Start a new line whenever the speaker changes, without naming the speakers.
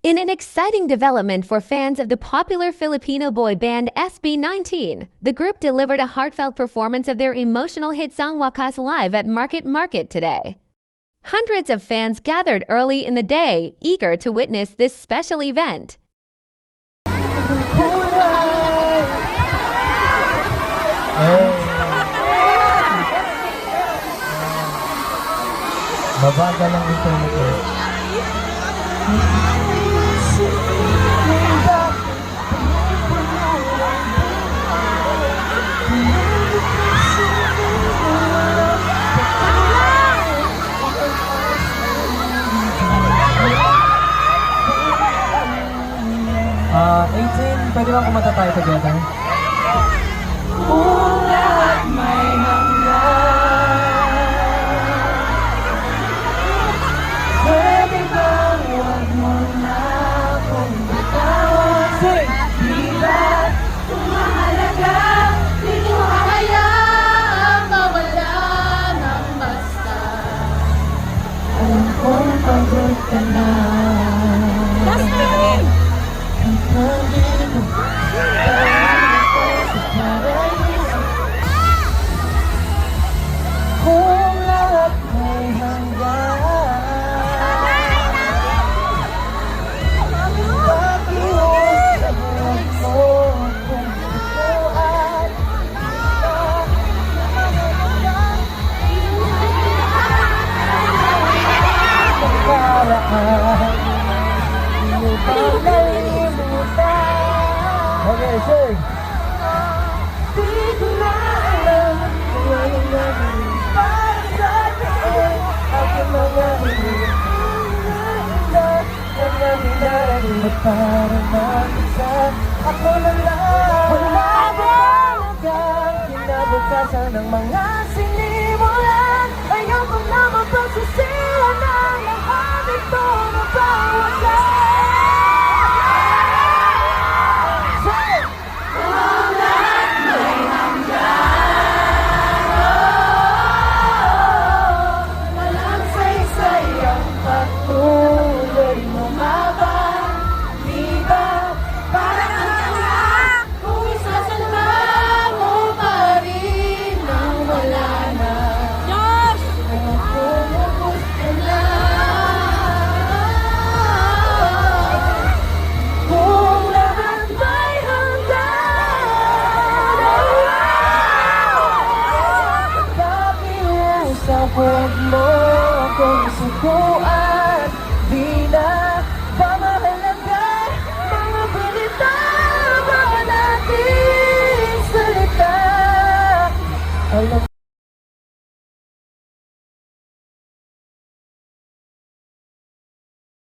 In an exciting development for fans of the popular Filipino boy band SB19, the group delivered a heartfelt performance of their emotional hit song Wakas live at Market today. Hundreds of fans gathered early in the day, eager to witness this special event.
Mabagal lang internet eh. Pwede bang kumanta tayo together?
Lahat may hanggan. Pwede bang huwag mo na akong bitawan? Di ba't kung mahalaga, di ko hayaang mawala ng basta. Alam kong pagod ka na.
Kung lahat may hanggan, pakiusap mo kung ito at pagkaraan, hindi ba nalimutan? Okay, sing! Di ko na alam kung anong gagawin para sa atin. Aking mga hindi para mag-isa. Ako na lang. Wala ba talagang kinabukasan ng mga sinimulan? Ayaw ko na mapagsisihan ng lahat ito na bawasan. Huwag mo akong sagot.